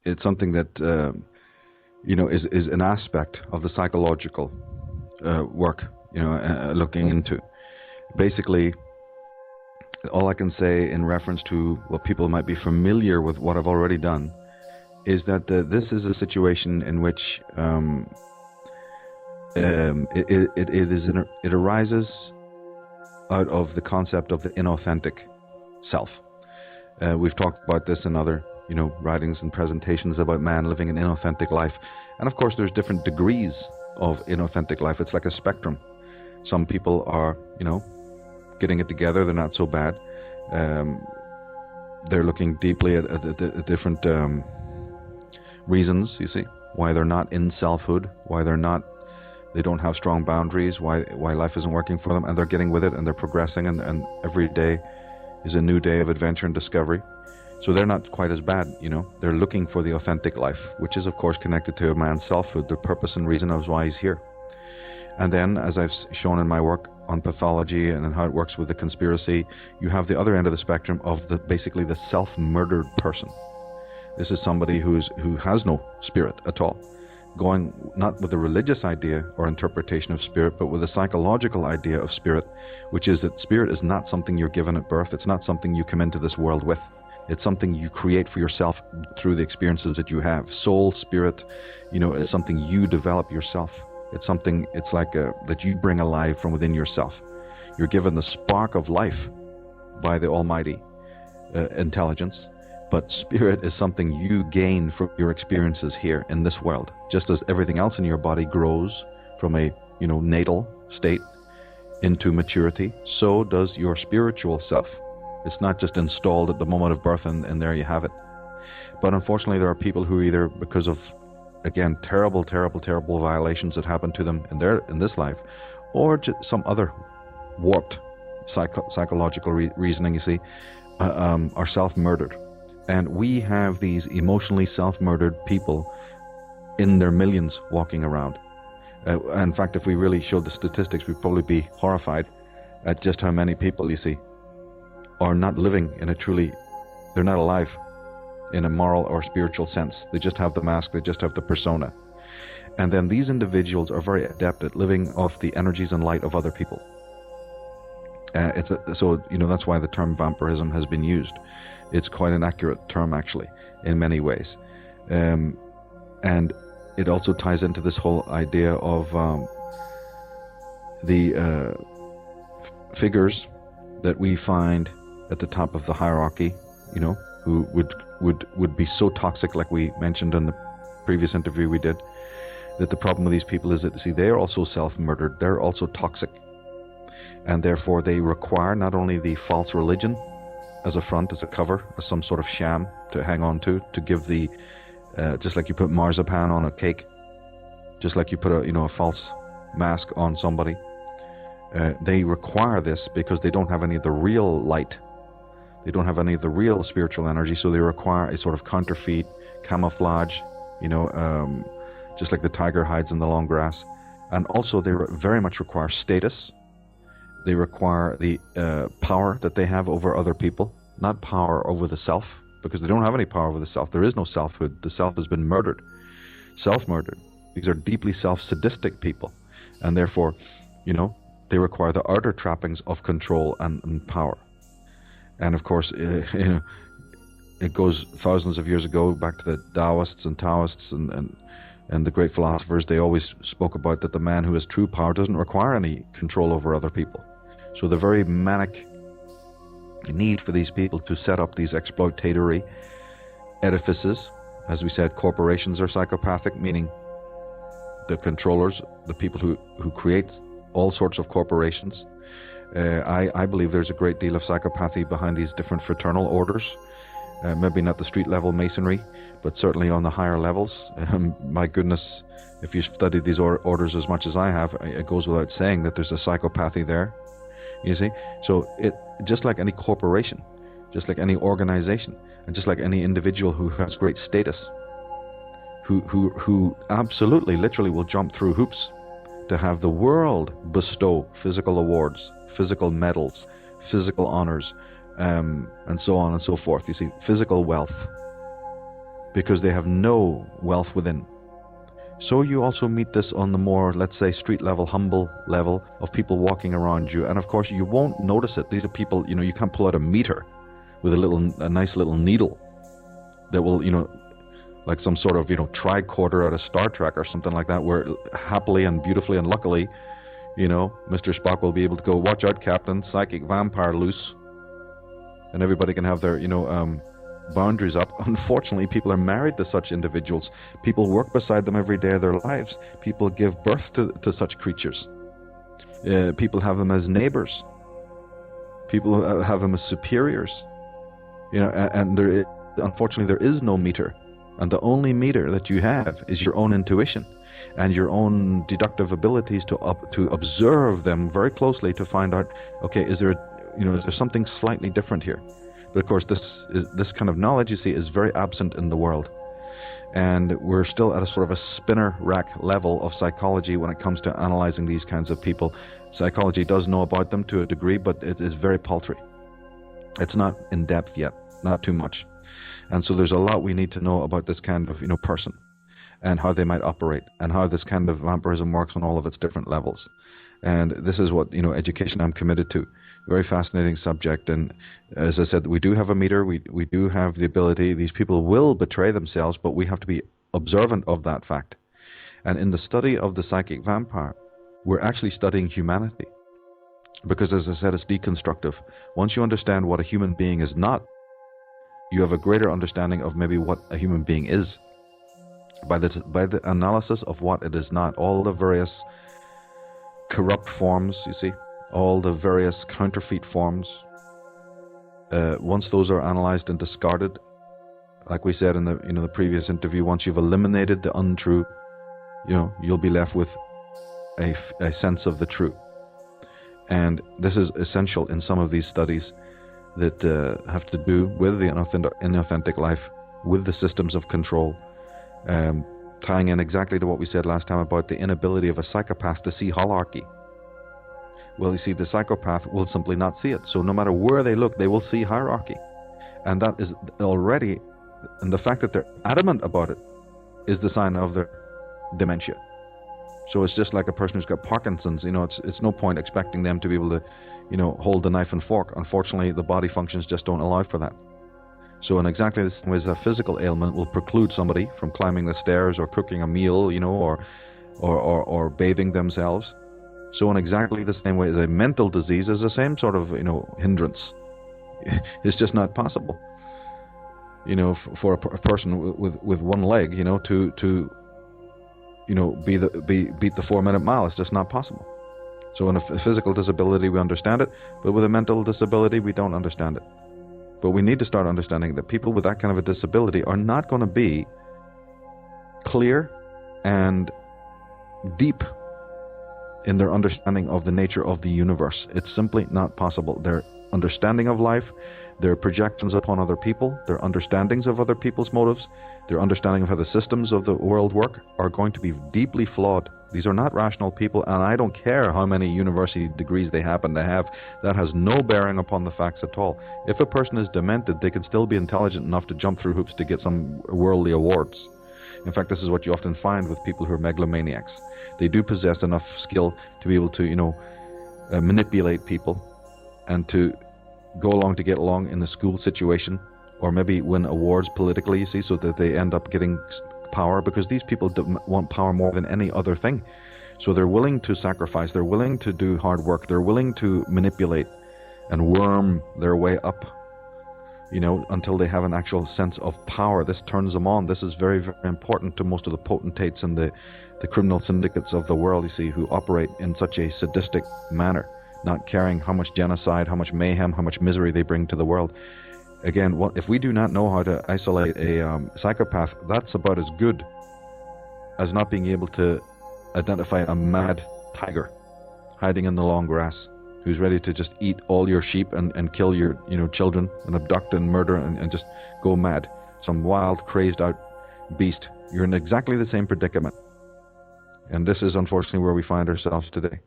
it's something that is an aspect of the psychological work, looking into. Basically, all I can say in reference to what people might be familiar with what I've already done is that this is a situation in which it arises out of the concept of the inauthentic self. We've talked about this in other writings and presentations about man living an inauthentic life. And of course, there's different degrees of inauthentic life. It's like a spectrum. Some people are, getting it together. They're not so bad. They're looking deeply at different reasons, you see, why they're not in selfhood, why they don't have strong boundaries, why life isn't working for them, and they're getting with it, and they're progressing, and every day is a new day of adventure and discovery. So they're not quite as bad, They're looking for the authentic life, which is, of course, connected to a man's selfhood, the purpose and reason of why he's here. And then, as I've shown in my work on pathology and how it works with the conspiracy, you have the other end of the spectrum of basically the self-murdered person. This is somebody who has no spirit at all, going not with a religious idea or interpretation of spirit, but with a psychological idea of spirit, which is that spirit is not something you're given at birth. It's not something you come into this world with. It's something you create for yourself through the experiences that you have. Soul, spirit, is something you develop yourself. It's something, it's like that you bring alive from within yourself. You're given the spark of life by the Almighty intelligence, but spirit is something you gain from your experiences here in this world. Just as everything else in your body grows from a natal state into maturity, so does your spiritual self. It's not just installed at the moment of birth and there you have it. But unfortunately, there are people who either, because of, again, terrible violations that happen to them in this life, or just some other warped psychological reasoning, you see, are self-murdered. And we have these emotionally self-murdered people in their millions walking around. In fact, if we really showed the statistics, we'd probably be horrified at just how many people, you see, are not living in they're not alive in a moral or spiritual sense. They just have the mask, they just have the persona. And then these individuals are very adept at living off the energies and light of other people. So that's why the term vampirism has been used. It's quite an accurate term, actually, in many ways. And it also ties into this whole idea of the figures that we find at the top of the hierarchy, who would be so toxic, like we mentioned in the previous interview we did, that the problem with these people is that, see, they're also self-murdered, they're also toxic, and therefore they require not only the false religion as a front, as a cover, as some sort of sham to hang on to give the, just like you put marzipan on a cake, just like you put a false mask on somebody. They require this because they don't have any of the real light. They don't have any of the real spiritual energy, so they require a sort of counterfeit camouflage, just like the tiger hides in the long grass. And also they very much require status. They require the power that they have over other people, not power over the self, because they don't have any power over the self. There is no selfhood. The self has been murdered, self-murdered. These are deeply self-sadistic people, and therefore, they require the outer trappings of control and power. And of course, it goes thousands of years ago back to the Taoists and Taoists and the great philosophers. They always spoke about that the man who has true power doesn't require any control over other people. So the very manic need for these people to set up these exploitatory edifices, as we said, corporations are psychopathic, meaning the controllers, the people who create all sorts of corporations. I believe there's a great deal of psychopathy behind these different fraternal orders. Maybe not the street level masonry, but certainly on the higher levels. My goodness, if you study these orders as much as I have, it goes without saying that there's a psychopathy there. You see? So it just like any corporation, just like any organization, and just like any individual who has great status, who absolutely, literally will jump through hoops to have the world bestow physical awards, physical medals, physical honors, and so on and so forth. You see, physical wealth. because they have no wealth within. So you also meet this on the more, let's say, street level, humble level of people walking around you. And of course, you won't notice it. These are people, you know, you can't pull out a meter with a nice little needle that will, you know, like some sort of, you know, tricorder out of Star Trek or something like that, where happily and beautifully and luckily, you know, Mr. Spock will be able to go, watch out, Captain, psychic vampire loose. And everybody can have their, you know, boundaries up. Unfortunately, people are married to such individuals. People work beside them every day of their lives. People give birth to such creatures. People have them as neighbors. People have them as superiors. You know, and unfortunately, there is no meter. And the only meter that you have is your own intuition and your own deductive abilities to observe them very closely to find out, okay, is there something slightly different here? But of course, this kind of knowledge, you see, is very absent in the world. And we're still at a sort of a spinner rack level of psychology when it comes to analyzing these kinds of people. Psychology does know about them to a degree, but it is very paltry. It's not in depth yet, not too much. And so there's a lot we need to know about this kind of, you know, person and how they might operate and how this kind of vampirism works on all of its different levels. And this is what, you know, education I'm committed to. Very fascinating subject. And as I said, we do have a meter. We do have the ability. These people will betray themselves, but we have to be observant of that fact. And in the study of the psychic vampire, we're actually studying humanity. Because as I said, it's deconstructive. Once you understand what a human being is not, you have a greater understanding of maybe what a human being is. By the analysis of what it is not, all the various corrupt forms, you see, all the various counterfeit forms, once those are analyzed and discarded, like we said in the previous interview, once you've eliminated the untrue, you know, you'll be left with a sense of the true. And this is essential in some of these studies that have to do with the inauthentic life, with the systems of control, tying in exactly to what we said last time about the inability of a psychopath to see hierarchy. Well, you see, the psychopath will simply not see it. So no matter where they look, they will see hierarchy. And that is already, and the fact that they're adamant about it is the sign of their dementia. So it's just like a person who's got Parkinson's. You know, it's no point expecting them to be able to, you know, hold the knife and fork. Unfortunately, the body functions just don't allow for that. So in exactly the same way as a physical ailment will preclude somebody from climbing the stairs or cooking a meal, you know, or bathing themselves. So in exactly the same way as a mental disease is the same sort of, you know, hindrance. It's just not possible, you know, for a person with one leg, you know, to you know, beat the 4-minute mile. It's just not possible. So in a physical disability, we understand it, but with a mental disability, we don't understand it. But we need to start understanding that people with that kind of a disability are not going to be clear and deep in their understanding of the nature of the universe. It's simply not possible. Their understanding of life, their projections upon other people, their understandings of other people's motives, their understanding of how the systems of the world work are going to be deeply flawed. These are not rational people, and I don't care how many university degrees they happen to have. That has no bearing upon the facts at all. If a person is demented, they can still be intelligent enough to jump through hoops to get some worldly awards. In fact, this is what you often find with people who are megalomaniacs. They do possess enough skill to be able to, you know, manipulate people and to go along to get along in the school situation, or maybe win awards politically, you see, so that they end up getting power, because these people want power more than any other thing. So they're willing to sacrifice, they're willing to do hard work, they're willing to manipulate and worm their way up, you know, until they have an actual sense of power. This turns them on. This is very, very important to most of the potentates and the criminal syndicates of the world, you see, who operate in such a sadistic manner, not caring how much genocide, how much mayhem, how much misery they bring to the world. Again, if we do not know how to isolate a psychopath, that's about as good as not being able to identify a mad tiger hiding in the long grass, who's ready to just eat all your sheep and kill your, you know, children and abduct and murder and just go mad. Some wild, crazed out beast. You're in exactly the same predicament. And this is unfortunately where we find ourselves today.